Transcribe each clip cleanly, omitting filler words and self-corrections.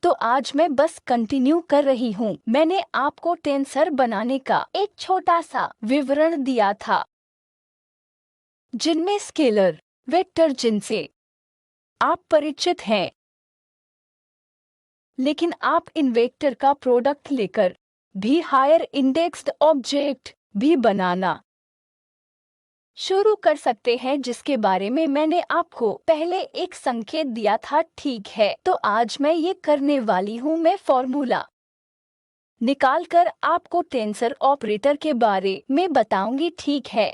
तो आज मैं बस कंटिन्यू कर रही हूँ। मैंने आपको टेंसर बनाने का एक छोटा सा विवरण दिया था, जिनमें स्केलर, वेक्टर जिनसे आप परिचित हैं, लेकिन आप इन वेक्टर का प्रोडक्ट लेकर भी हायर इंडेक्स्ड ऑब्जेक्ट भी बनाना शुरू कर सकते हैं, जिसके बारे में मैंने आपको पहले एक संकेत दिया था। ठीक है, तो आज मैं ये करने वाली हूँ। मैं फॉर्मूला निकालकर आपको टेंसर ऑपरेटर के बारे में बताऊंगी। ठीक है,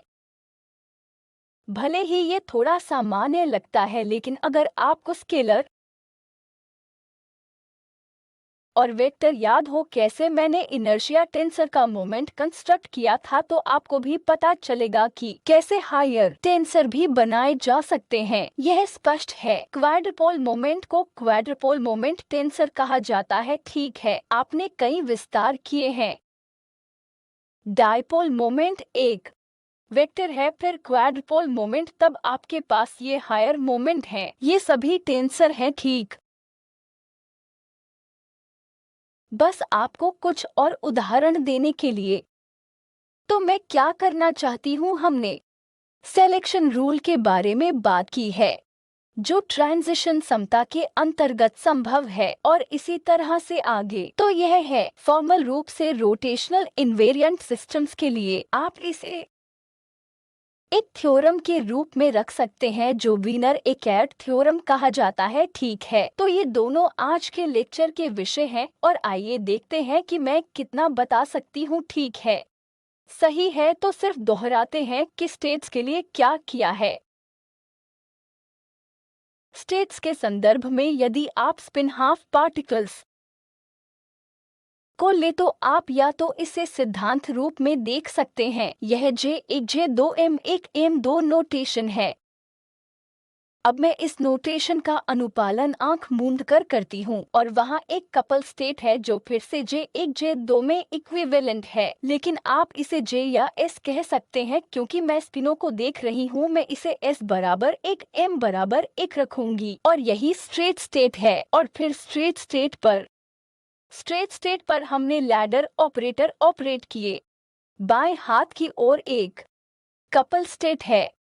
भले ही ये थोड़ा सामान्य लगता है, लेकिन अगर आपको स्केलर और वेक्टर याद हो कैसे मैंने इनर्शिया टेंसर का मोमेंट कंस्ट्रक्ट किया था, तो आपको भी पता चलेगा कि कैसे हायर टेंसर भी बनाए जा सकते हैं। यह स्पष्ट है। क्वाड्रपोल मोमेंट को क्वाड्रपोल मोमेंट टेंसर कहा जाता है। ठीक है, आपने कई विस्तार किए हैं। डायपोल मोमेंट एक वेक्टर है, फिर क्वाड्रपोल मोमेंट, तब आपके पास ये हायर मोमेंट है। ये सभी टेंसर हैं। ठीक, बस आपको कुछ और उदाहरण देने के लिए तो मैं क्या करना चाहती हूँ, हमने सिलेक्शन रूल के बारे में बात की है, जो ट्रांजिशन समता के अंतर्गत संभव है, और इसी तरह से आगे। तो यह है फॉर्मल रूप से रोटेशनल इनवेरिएंट सिस्टम्स के लिए आप इसे एक थ्योरम के रूप में रख सकते हैं, जो वीनर इकैर्ट थ्योरम कहा जाता है। ठीक है, तो ये दोनों आज के लेक्चर के विषय हैं, और आइए देखते हैं कि मैं कितना बता सकती हूँ। ठीक है, सही है, तो सिर्फ दोहराते हैं कि स्टेट्स के लिए क्या किया है। स्टेट्स के संदर्भ में यदि आप स्पिन हाफ पार्टिकल्स को ले, तो आप या तो इसे सिद्धांत रूप में देख सकते हैं। यह J1 J2 M1 M2 notation है। अब मैं इस नोटेशन का अनुपालन आंख मूंद कर करती हूँ, और वहाँ एक कपल स्टेट है जो फिर से J1 J2 में इक्विवेलेंट है, लेकिन आप इसे J या S कह सकते हैं। क्योंकि मैं स्पिनों को देख रही हूँ, मैं इसे S बराबर 1 M बराबर 1 रखूंगी, और यही स्ट्रेट स्टेट है। और फिर स्ट्रेट स्टेट पर हमने लैडर ऑपरेटर ऑपरेट किए। बाएं हाथ की ओर एक कपल स्टेट है,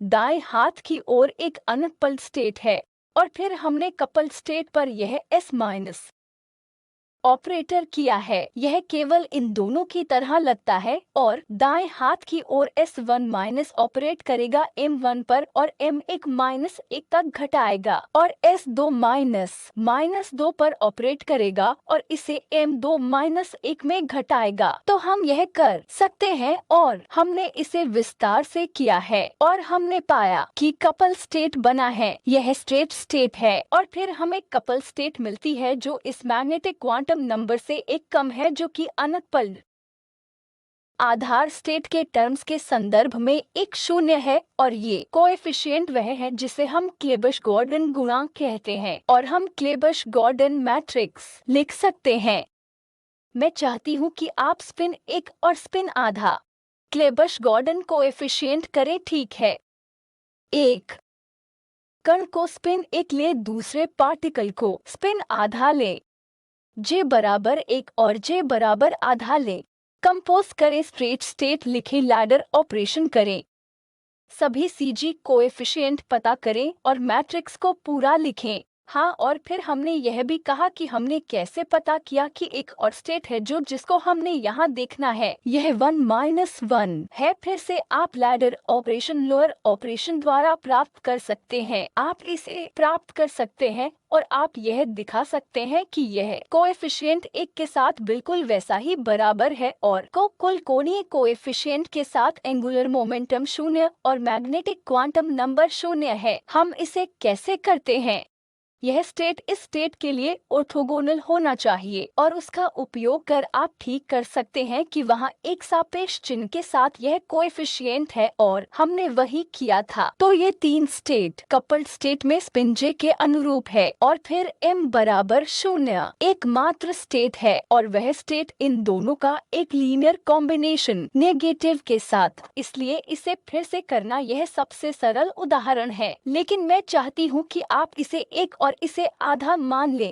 दाएं हाथ की ओर एक अनकपल्ड स्टेट है, और फिर हमने कपल स्टेट पर यह S माइनस ऑपरेटर किया है। यह केवल इन दोनों की तरह लगता है, और दाएं हाथ की ओर S1 माइनस ऑपरेट करेगा M1 पर, और M1 माइनस 1 तक घटाएगा, और S2 माइनस 2 पर ऑपरेट करेगा, और इसे M2 माइनस 1 में घटाएगा। तो हम यह कर सकते हैं, और हमने इसे विस्तार से किया है, और हमने पाया कि कपल स्टेट बना है। यह स्ट्रेट स्टेट है, और फिर हमें कपल स्टेट मिलती है जो इस मैग्नेटिक क्वांटम नंबर से एक कम है, जो कि अनकपल्ड आधार स्टेट के टर्म्स के संदर्भ में एक शून्य है, और ये कोएफिशिएंट वह है जिसे हम क्लेबश गॉर्डन गुणांक कहते हैं, और हम क्लेबश गॉर्डन मैट्रिक्स लिख सकते हैं। मैं चाहती हूँ कि आप स्पिन 1 और स्पिन आधा क्लेबश गॉर्डन कोएफिशिएंट करें। ठीक है, एक कण को स्पिन 1 ले, दूसरे पार्टिकल को स्पिन आधा ले, J बराबर 1 और J बराबर आधा ले, कंपोज करें, स्ट्रेट स्टेट लिखें, लैडर ऑपरेशन करें, सभी CG कोएफिशिएंट पता करें, और मैट्रिक्स को पूरा लिखें। हाँ, और फिर हमने यह भी कहा कि हमने कैसे पता किया कि एक और स्टेट है जो जिसको हमने यहाँ देखना है। यह 1 - 1 है। फिर से आप लैडर ऑपरेशन, लोअर ऑपरेशन द्वारा प्राप्त कर सकते हैं। आप इसे प्राप्त कर सकते हैं, और आप यह दिखा सकते हैं कि यह कोएफिशिएंट 1 के साथ बिल्कुल वैसा ही बराबर है, और कुल कोणीय कोएफिशिएंट के साथ एंगुलर मोमेंटम 0 और मैग्नेटिक क्वांटम नंबर 0 है। हम इसे कैसे करते हैं? यह स्टेट इस स्टेट के लिए ऑर्थोगोनल होना चाहिए, और उसका उपयोग कर आप ठीक कर सकते हैं कि वहाँ एक सापेक्ष चिन्ह के साथ यह कोएफिशिएंट है, और हमने वही किया था। तो ये तीन स्टेट कपल्ड स्टेट में स्पिन J के अनुरूप है, और फिर M बराबर 0 एकमात्र स्टेट है, और वह स्टेट इन दोनों का एक लीनियर कॉम्बिनेशन नेगेटिव के साथ। इसलिए इसे फिर से करना यह सबसे सरल उदाहरण है, लेकिन मैं चाहती हूँ कि आप इसे एक और इसे आधा मान ले।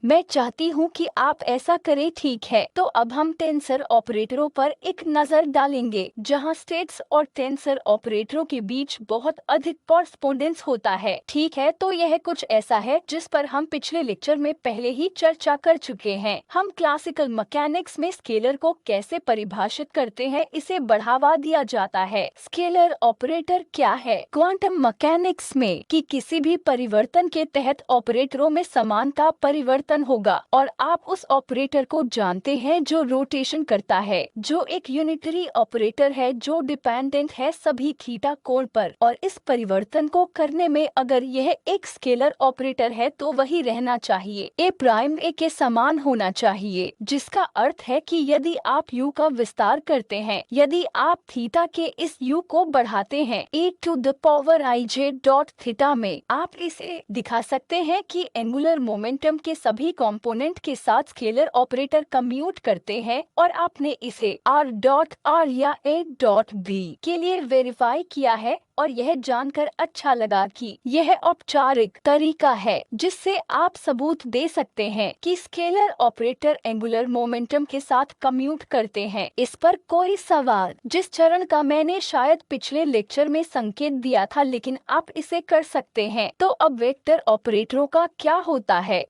मैं चाहती हूँ कि आप ऐसा करें, ठीक है। तो अब हम टेंसर ऑपरेटरों पर एक नजर डालेंगे, जहाँ स्टेट्स और टेंसर ऑपरेटरों के बीच बहुत अधिक कॉरस्पोंडेंस होता है, ठीक है। तो यह कुछ ऐसा है जिस पर हम पिछले लेक्चर में पहले ही चर्चा कर चुके हैं। हम क्लासिकल मैकेनिक्स में स्केलर को कैसे परिभाषित करते हैं, इसे बढ़ावा दिया जाता है। स्केलर ऑपरेटर क्या है? क्वांटम मैकेनिक्स में कि किसी भी परिवर्तन के तहत ऑपरेटरों में समानता परिवर्तन होगा, और आप उस ऑपरेटर को जानते हैं जो रोटेशन करता है, जो एक यूनिटरी ऑपरेटर है जो डिपेंडेंट है सभी थीटा कोण पर। और इस परिवर्तन को करने में अगर यह एक स्केलर ऑपरेटर है तो वही रहना चाहिए, ए प्राइम ए के समान होना चाहिए, जिसका अर्थ है कि यदि आप u का विस्तार करते हैं, यदि आप थीटा के इस u को बढ़ाते हैं e⁻ij.θ में, आप इसे दिखा सकते हैं कि एंगुलर मोमेंटम के सभी कंपोनेंट के साथ स्केलर ऑपरेटर कम्यूट करते हैं, और आपने इसे r.r या a.b के लिए वेरीफाई किया है। और यह जानकर अच्छा लगा कि यह औपचारिक तरीका है जिससे आप सबूत दे सकते हैं कि स्केलर ऑपरेटर एंगुलर मोमेंटम के साथ कम्यूट करते हैं। इस पर कोई सवाल? जिस चरण का मैंने शायद पिछले लेक्चर में संकेत दिया था, लेकिन आप इसे कर सकते हैं। तो अब वेक्टर ऑपरेटरों का क्या होता है?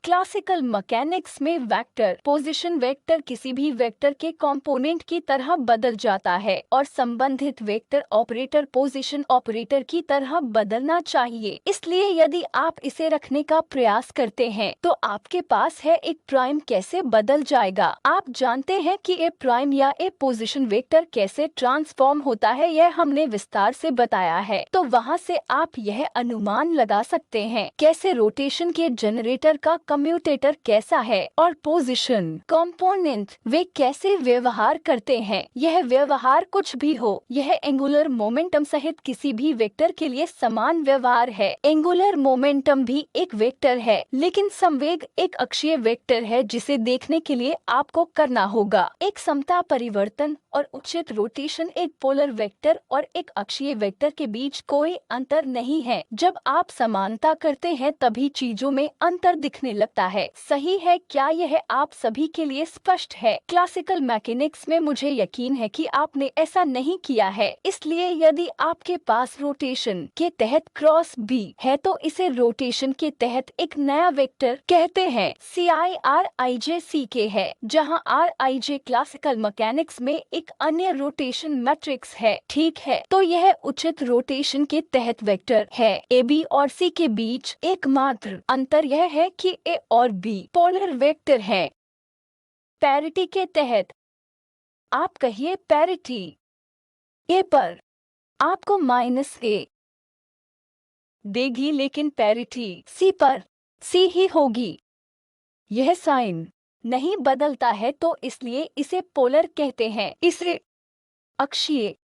क्लासिकल मैकेनिक्स में वेक्टर पोजीशन वेक्टर किसी भी वेक्टर के कंपोनेंट की तरह बदल जाता है, और संबंधित वेक्टर ऑपरेटर पोजीशन ऑपरेटर की तरह बदलना चाहिए। इसलिए यदि आप इसे रखने का प्रयास करते हैं तो आपके पास है एक प्राइम कैसे बदल जाएगा। आप जानते हैं कि ए प्राइम या ए पोजीशन वेक्टर कैसे ट्रांसफॉर्म होता है, यह हमने विस्तार से बताया है। तो वहाँ से आप यह अनुमान लगा सकते हैं कैसे रोटेशन के जनरेटर का कम्यूटेटर कैसा है, और पोजीशन कंपोनेंट वे कैसे व्यवहार करते हैं। यह व्यवहार कुछ भी हो, यह एंगुलर मोमेंटम सहित किसी भी वेक्टर के लिए समान व्यवहार है। एंगुलर मोमेंटम भी एक वेक्टर है, लेकिन संवेग एक अक्षीय वेक्टर है, जिसे देखने के लिए आपको करना होगा। एक समता परिवर्तन और उचित रोटेशन एक पोलर वेक्टर और एक अक्षीय वेक्टर के बीच कोई अंतर नहीं है। जब आप समानता करते हैं तभी चीजों में अंतर दिखने लगता है। सही है क्या? यह आप सभी के लिए स्पष्ट है। क्लासिकल मैकेनिक्स में मुझे यकीन है कि आपने ऐसा नहीं किया है। इसलिए यदि आपके पास रोटेशन के तहत क्रॉस बी है तो इसे रोटेशन के तहत एक नया वेक्टर कहते हैं। CIRIJCK है, जहां RIJ क्लासिकल मैकेनिक्स में एक अन्य रोटेशन मैट्रिक्स है, ठीक है। तो यह उचित रोटेशन के तहत वेक्टर है। AB और C के बीच एकमात्र अंतर यह है कि A और B पोलर वेक्टर हैं। पैरिटी के तहत आप कहिए पैरिटी A पर आपको -A देगी, लेकिन पैरिटी C पर C ही होगी। यह साइन नहीं बदलता है, तो इसलिए इसे पोलर कहते हैं। इसे अक्षीय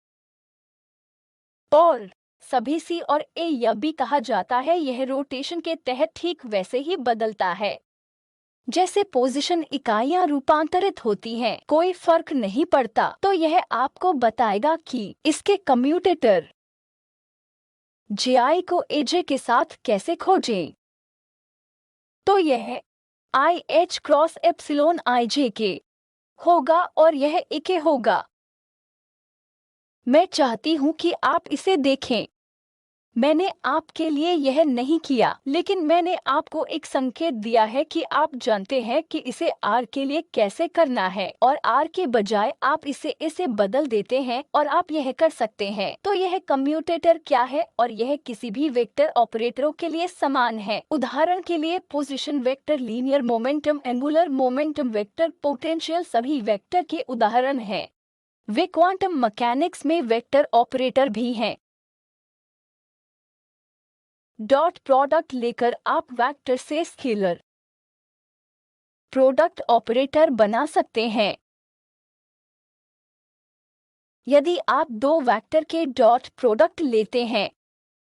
और सभी C और A या B कहा जाता है। यह रोटेशन के तहत ठीक वैसे ही बदलता है जैसे पोजीशन इकाइयां रूपांतरित होती हैं, कोई फर्क नहीं पड़ता। तो यह आपको बताएगा कि इसके कम्यूटेटर JI को AJ के साथ कैसे खोजें। तो यह IH क्रॉस एप्सिलॉन IJ होगा और यह AK होगा। मैं चाहती हूँ कि आप इसे देखें। मैंने आपके लिए यह नहीं किया, लेकिन मैंने आपको एक संकेत दिया है कि आप जानते हैं कि इसे R के लिए कैसे करना है, और R के बजाय आप इसे बदल देते हैं और आप यह कर सकते हैं। तो यह कम्यूटेटर क्या है, और यह किसी भी वेक्टर ऑपरेटरों के लिए समान है। उदाहरण के लिए position vector, linear momentum, angular momentum vector, potential सभी वेक्टर के उदाहरण हैं। वे क्वांटम मैकेनिक्स में वेक्टर ऑपरेटर भी हैं। डॉट प्रोडक्ट लेकर आप वेक्टर से स्केलर प्रोडक्ट ऑपरेटर बना सकते हैं। यदि आप दो वेक्टर के डॉट प्रोडक्ट लेते हैं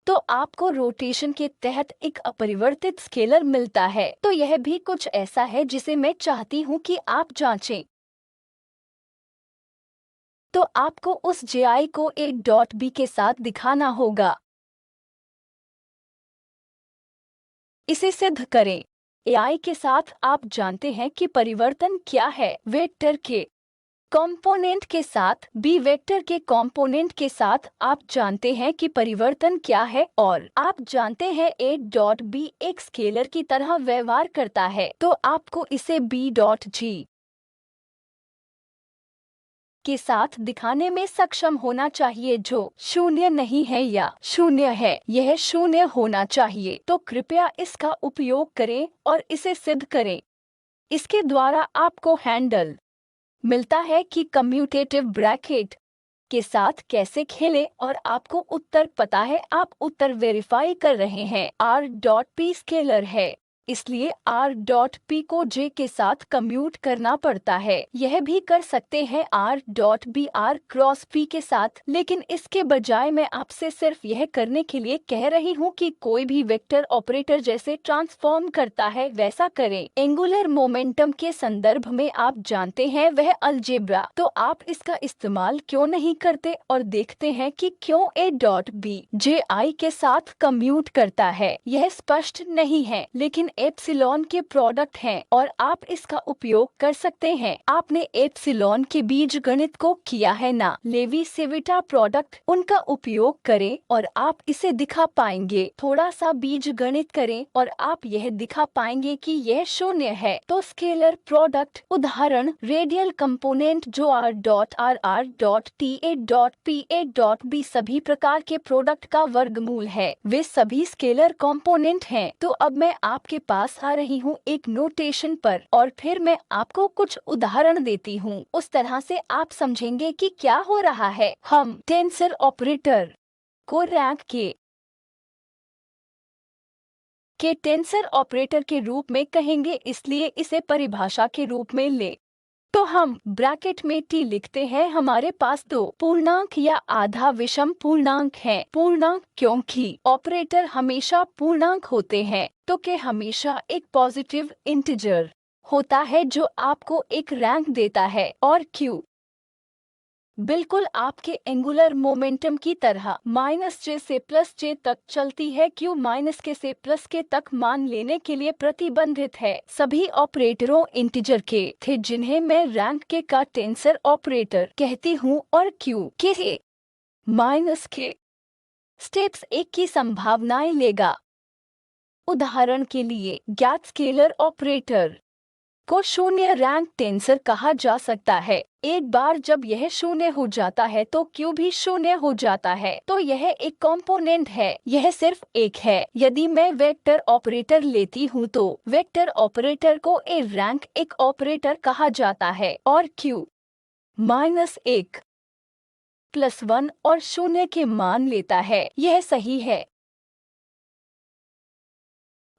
तो आपको रोटेशन के तहत एक अपरिवर्तित स्केलर मिलता है। तो यह भी कुछ ऐसा है जिसे मैं चाहती हूँ कि आप जांचें। तो आपको उस JI को एक डॉट B के साथ दिखाना होगा। इसे सिद्ध करें। एआई के साथ आप जानते हैं कि परिवर्तन क्या है। वेक्टर के कंपोनेंट के साथ बी वेक्टर के कंपोनेंट के साथ आप जानते हैं कि परिवर्तन क्या है, और आप जानते हैं ए डॉट बी एक स्केलर की तरह व्यवहार करता है, तो आपको इसे बी डॉट जी के साथ दिखाने में सक्षम होना चाहिए, जो शून्य नहीं है या शून्य है। यह शून्य होना चाहिए, तो कृपया इसका उपयोग करें और इसे सिद्ध करें। इसके द्वारा आपको हैंडल मिलता है कि कम्यूटेटिव ब्रैकेट के साथ कैसे खेलें, और आपको उत्तर पता है। आप उत्तर वेरीफाई कर रहे हैं। आर डॉट पी स्केलर है, इसलिए आर डॉट पी को जे के साथ कम्यूट करना पड़ता है। यह भी कर सकते हैं R dot B R cross P के साथ, लेकिन इसके बजाय मैं आपसे सिर्फ यह करने के लिए कह रही हूँ कि कोई भी वेक्टर ऑपरेटर जैसे ट्रांसफॉर्म करता है वैसा करें। एंगुलर मोमेंटम के संदर्भ में आप जानते हैं वह अलजेब्रा, तो आप इसका इस्तेमाल क्यों नहीं करते और देखते हैं कि क्यों ए डॉट बी जे आई के साथ कम्यूट करता है। यह स्पष्ट नहीं है, लेकिन एप्सिलॉन के प्रोडक्ट हैं और आप इसका उपयोग कर सकते हैं। आपने एप्सिलॉन के बीज गणित को किया है ना? लेवी सेविटा प्रोडक्ट, उनका उपयोग करें और आप इसे दिखा पाएंगे। थोड़ा सा बीज गणित करें और आप यह दिखा पाएंगे कि यह शून्य है। तो स्केलर प्रोडक्ट उदाहरण रेडियल कंपोनेंट जो R dot T A dot P A dot B सभी प्रकार के प्रोडक्ट का वर्गमूल है। वे सभी स्केलर कंपोनेंट हैं। तो अब मैं आपके पास आ रही हूँ एक नोटेशन पर, और फिर मैं आपको कुछ उदाहरण देती हूँ। उस तरह से आप समझेंगे कि क्या हो रहा है। हम टेंसर ऑपरेटर को रैंक के टेंसर ऑपरेटर के रूप में कहेंगे, इसलिए इसे परिभाषा के रूप में ले तो हम ब्रैकेट में टी लिखते हैं। हमारे पास दो पूर्णांक या आधा विषम पूर्णांक है। पूर्णांक क्योंकि ऑपरेटर हमेशा पूर्णांक होते हैं, तो के हमेशा एक पॉजिटिव इंटीजर होता है जो आपको एक रैंक देता है। और क्यू बिल्कुल आपके एंगुलर मोमेंटम की तरह -j से +j तक चलती है। क्यू -k से +k तक मान लेने के लिए प्रतिबंधित है। सभी ऑपरेटरों इंटीजर के थे जिन्हें मैं रैंक के का टेंसर ऑपरेटर कहती हूँ, और क्यू के -k स्टेप्स एक की संभावनाएं लेगा। उदाहरण के लिए ज्ञात स्केलर ऑपरेटर को शून्य रैंक टेंसर कहा जा सकता है। एक बार जब यह शून्य हो जाता है तो क्यू भी शून्य हो जाता है, तो यह एक कंपोनेंट है। यह सिर्फ एक है। यदि मैं वेक्टर ऑपरेटर लेती हूँ तो वेक्टर ऑपरेटर को ए रैंक एक ऑपरेटर कहा जाता है, और क्यू -1 +1 और शून्य के मान लेता है। यह सही है।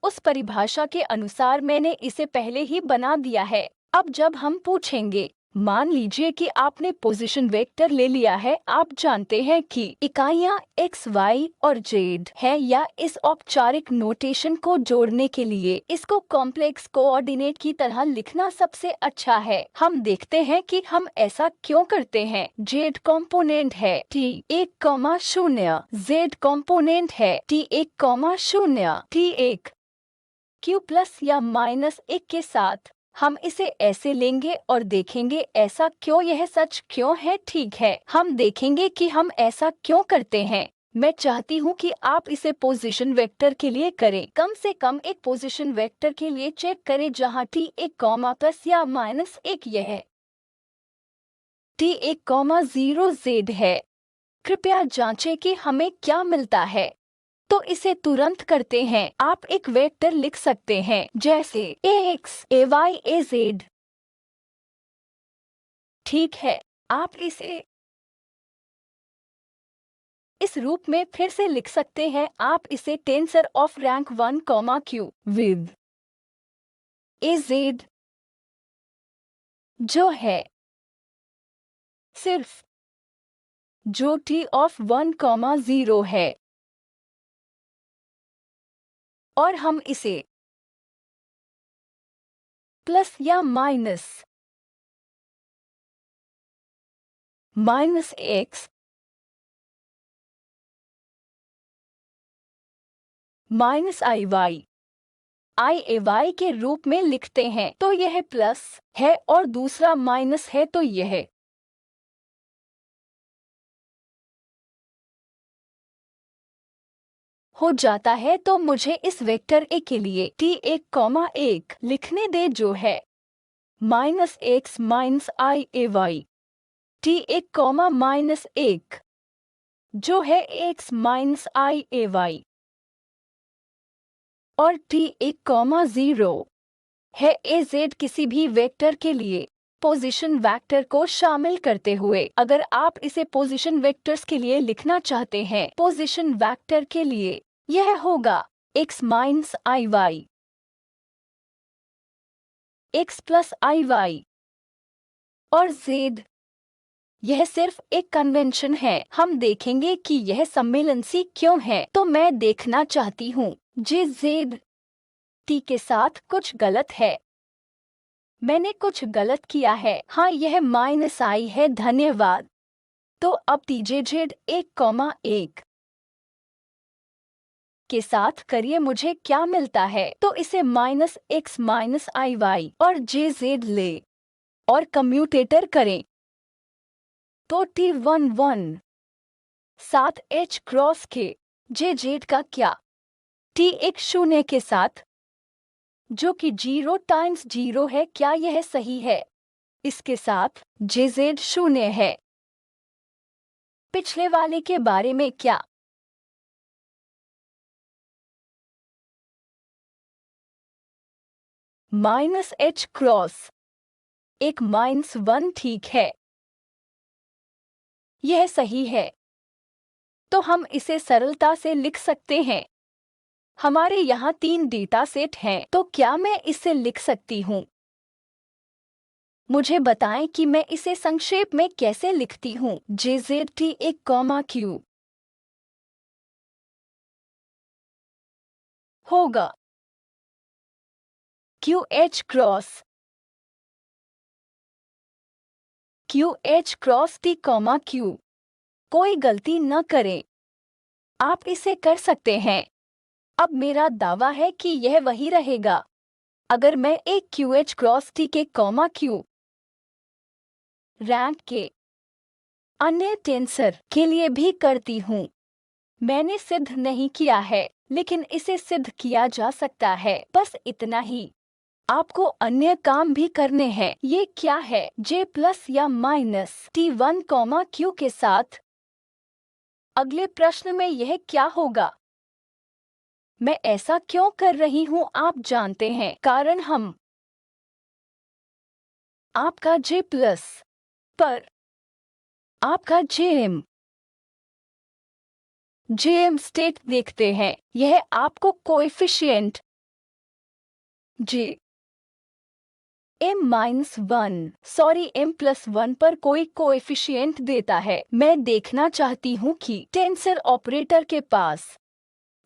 उस परिभाषा के अनुसार मैंने इसे पहले ही बना दिया है। अब जब हम पूछेंगे, मान लीजिए कि आपने पोजीशन वेक्टर ले लिया है। आप जानते हैं कि इकाइयां x, y और z है, या इस औपचारिक नोटेशन को जोड़ने के लिए इसको कॉम्प्लेक्स कोऑर्डिनेट की तरह लिखना सबसे अच्छा है। हम देखते हैं कि हम ऐसा क्यों करते हैं। z कंपोनेंट है t1,0, z कंपोनेंट है t1,0, t1 q प्लस या -1 के साथ। हम इसे ऐसे लेंगे और देखेंगे ऐसा क्यों, यह सच क्यों है। ठीक है, हम देखेंगे कि हम ऐसा क्यों करते हैं। मैं चाहती हूँ कि आप इसे पोजीशन वेक्टर के लिए करें। कम से कम एक पोजीशन वेक्टर के लिए चेक करें जहाँ t1, प्लस या -1 यह t1,0 z है। कृपया जांचें कि हमें क्या मिलता है। तो इसे तुरंत करते हैं। आप एक वेक्टर लिख सकते हैं जैसे ax, ay, az। ठीक है, आप इसे इस रूप में फिर से लिख सकते हैं। आप इसे tensor of rank 1, q with az जो है सिर्फ जो t ऑफ 1, 0 है, और हम इसे प्लस या -x -iy IAY के रूप में लिखते हैं तो यह प्लस है और दूसरा माइनस है तो यह हो जाता है। तो मुझे इस वेक्टर ए के लिए T1, लिखने दे जो है -x माइनस IAY। T1, जो है x माइनस IAY और T1, है AZ किसी भी वेक्टर के लिए पोजीशन वेक्टर को शामिल करते हुए। अगर आप इसे पोजीशन वेक्टर्स के लिए लिखना चाहते हैं, पोजीशन वेक्टर के लिए यह होगा x minus IY, x plus IY और Z। यह सिर्फ एक कन्वेंशन है, हम देखेंगे कि यह सम्मिलनसी क्यों है। तो मैं देखना चाहती हूँ JZ T के साथ कुछ गलत है। मैंने कुछ गलत किया है। हाँ, यह -I है। धन्यवाद। तो अब TJZ 1, के साथ करिए, मुझे क्या मिलता है। तो इसे -x माइनस IY और JZ ले और कम्यूटेटर करें तो T11 साथ H क्रॉस के JZ का क्या T10 के साथ, जो कि 0 टाइम्स 0 है। क्या यह सही है? इसके साथ JZ 0 है। पिछले वाले के बारे में क्या? -H क्रॉस एक -1, ठीक है, यह सही है। तो हम इसे सरलता से लिख सकते हैं। हमारे यहाँ 3 डेटा सेट हैं, तो क्या मैं इसे लिख सकती हूँ? मुझे बताएं कि मैं इसे संक्षेप में कैसे लिखती हूँ। JZT1, होगा QH क्रॉस T, Q। कोई गलती न करें, आप इसे कर सकते हैं। अब मेरा दावा है कि यह वही रहेगा। अगर मैं एक QH क्रॉस T के Q रैंक के अन्य टेंसर के लिए भी करती हूँ। मैंने सिद्ध नहीं किया है, लेकिन इसे सिद्ध किया जा सकता है। बस इतना ही। आपको अन्य काम भी करने हैं। ये क्या है? J प्लस या माइनस T1, Q के साथ। अगले प्रश्न में यह क्या होगा? मैं ऐसा क्यों कर रही हूँ आप जानते हैं, कारण हम आपका J प्लस पर आपका JM स्टेट देखते हैं। यह आपको कोएफिशिएंट J M+1 पर कोई कोएफिशिएंट देता है। मैं देखना चाहती हूँ कि टेंसर ऑपरेटर के पास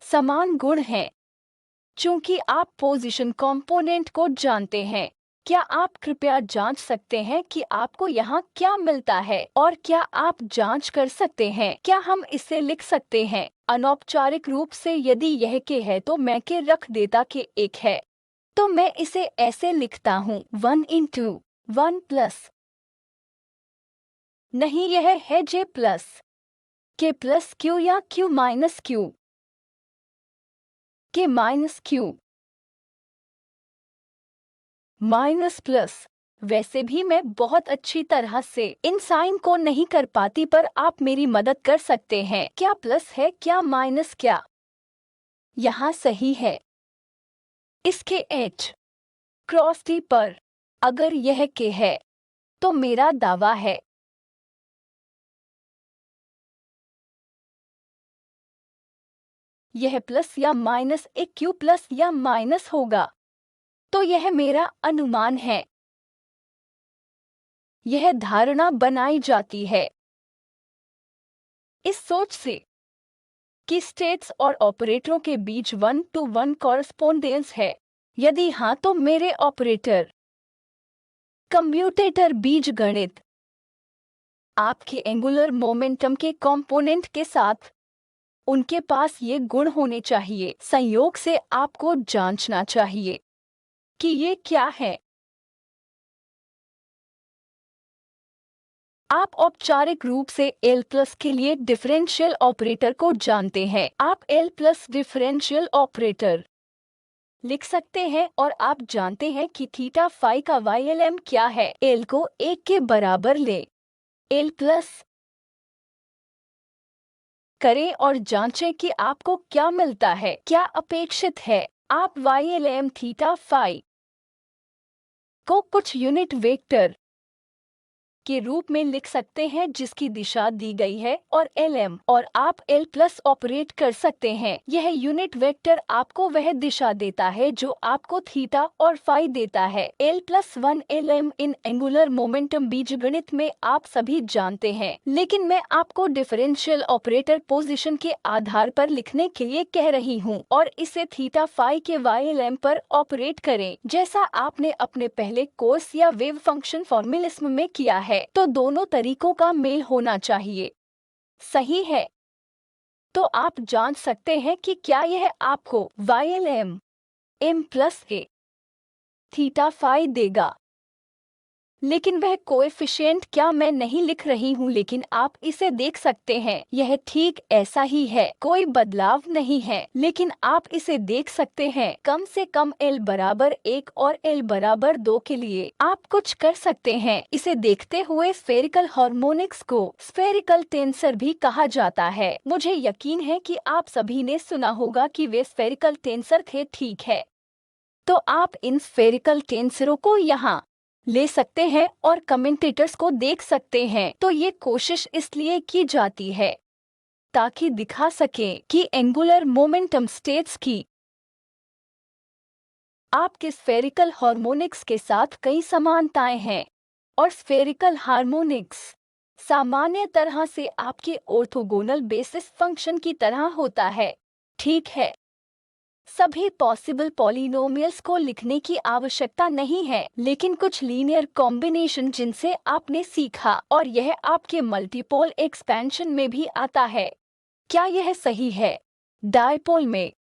समान गुण हैं। चूंकि आप पोजीशन कंपोनेंट को जानते हैं, क्या आप कृपया जांच सकते हैं कि आपको यहाँ क्या मिलता है? और क्या आप जांच कर सकते हैं क्या हम इसे लिख सकते हैं अनौपचारिक रूप से? यदि यह के है तो मैं के रख देता के एक है, तो मैं इसे ऐसे लिखता हूँ 1 into 1 प्लस, नहीं, यह है J प्लस के प्लस Q या Q माइनस Q के माइनस Q माइनस प्लस। वैसे भी मैं बहुत अच्छी तरह से इन साइन को नहीं कर पाती, पर आप मेरी मदद कर सकते हैं। क्या प्लस है, क्या माइनस, क्या यहाँ सही है? इसके H क्रॉस T पर अगर यह के है तो मेरा दावा है यह प्लस या माइनस एक Q प्लस या माइनस होगा। तो यह मेरा अनुमान है। यह धारणा बनाई जाती है इस सोच से कि स्टेट्स और ऑपरेटरों के बीच 1-to-1 कॉरस्पोंडेंस है। यदि हाँ, तो मेरे ऑपरेटर कम्यूटेटर बीजगणित आपके एंगुलर मोमेंटम के कंपोनेंट के साथ उनके पास ये गुण होने चाहिए। संयोग से आपको जांचना चाहिए कि ये क्या है। आप औपचारिक रूप से L प्लस के लिए डिफरेंशियल ऑपरेटर को जानते हैं। आप L प्लस डिफरेंशियल ऑपरेटर लिख सकते हैं और आप जानते हैं कि थीटा फाई का YLM क्या है। L को 1 के बराबर ले L प्लस करें और जांचें कि आपको क्या मिलता है, क्या अपेक्षित है। आप YLM थीटा फाई को कुछ यूनिट वेक्टर के रूप में लिख सकते हैं जिसकी दिशा दी गई है और LM और आप L प्लस ऑपरेट कर सकते हैं। यह यूनिट वेक्टर आपको वह दिशा देता है जो आपको थीटा और फाई देता है। L प्लस 1 LM इन एंगुलर मोमेंटम बीजगणित में आप सभी जानते हैं, लेकिन मैं आपको डिफरेंशियल ऑपरेटर पोजीशन के आधार पर लिखने के लिए कह रही हूँ और इसे थीटा फाई के YLM पर ऑपरेट करें जैसा आपने अपने पहले कोर्स या वेव फंक्शन फॉर्मूलिज्म में किया है। तो दोनों तरीकों का मेल होना चाहिए। सही है, तो आप जांच सकते हैं कि क्या यह आपको YLM M plus A theta phi देगा। लेकिन वह कोएफिशिएंट क्या मैं नहीं लिख रही हूँ, लेकिन आप इसे देख सकते हैं। यह ठीक ऐसा ही है, कोई बदलाव नहीं है, लेकिन आप इसे देख सकते हैं। कम से कम L बराबर 1 और L बराबर 2 के लिए आप कुछ कर सकते हैं। इसे देखते हुए स्फेरिकल हार्मोनिक्स को स्फेरिकल टेंसर भी कहा जाता है। मुझे यकीन है कि आप सभी ने सुना होगा कि वे स्फेरिकल टेंसर थे, ठीक है। तो आप इन स्फेरिकल टेंसरों को यहाँ ले सकते हैं और कमेंटेटर्स को देख सकते हैं। तो ये कोशिश इसलिए की जाती है ताकि दिखा सके कि एंगुलर मोमेंटम स्टेट्स की आपके स्फेरिकल हार्मोनिक्स के साथ कई समानताएं हैं और स्फेरिकल हार्मोनिक्स सामान्य तरह से आपके ऑर्थोगोनल बेसिस फंक्शन की तरह होता है, ठीक है। सभी पॉसिबल पॉलिनोमियल्स को लिखने की आवश्यकता नहीं है, लेकिन कुछ लीनियर कॉम्बिनेशन जिनसे आपने सीखा और यह आपके मल्टीपोल एक्सपेंशन में भी आता है। क्या यह सही है? डायपोल में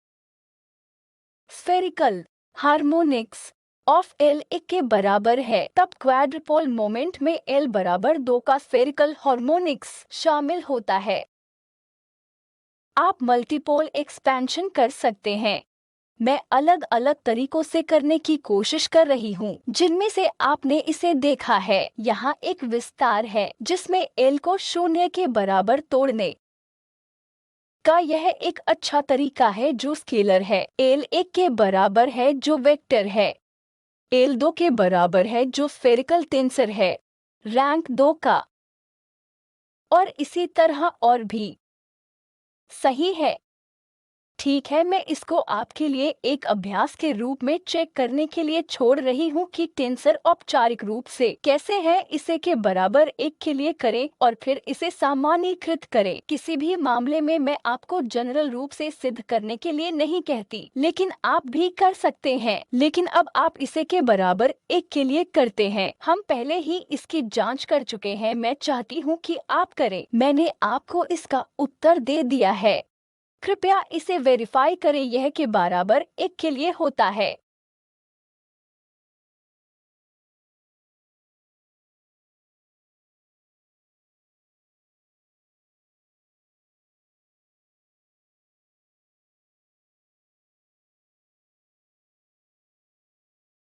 स्फेरिकल हार्मोनिक्स ऑफ L 1 के बराबर है, तब क्वाड्रपोल मोमेंट में L बराबर 2 का स्फेरिकल हार्मोनिक्स शामिल होता है। आप मल्टीपोल एक्सपेंशन कर सकते हैं। मैं अलग अलग तरीकों से करने की कोशिश कर रही हूँ, जिनमें से आपने इसे देखा है। यहाँ एक विस्तार है जिसमें L को 0 के बराबर तोड़ने का यह एक अच्छा तरीका है जो स्केलर है। L 1 के बराबर है जो वेक्टर है, L 2 के बराबर है जो स्फेरिकल टेंसर है, रैंक 2 का, और इसी तरह और भी। सही है, ठीक है। मैं इसको आपके लिए एक अभ्यास के रूप में चेक करने के लिए छोड़ रही हूँ कि टेंसर औपचारिक रूप से कैसे है। इसे के बराबर 1 के लिए करें और फिर इसे सामान्यीकृत करें। किसी भी मामले में मैं आपको जनरल रूप से सिद्ध करने के लिए नहीं कहती, लेकिन आप भी कर सकते हैं। लेकिन अब आप इसे के बराबर 1 के लिए करते हैं। हम पहले ही इसकी जाँच कर चुके हैं, मैं चाहती हूँ कि आप करें। मैंने आपको इसका उत्तर दे दिया है, कृपया इसे वेरीफाई करें। यह के बराबर 1 के लिए होता है।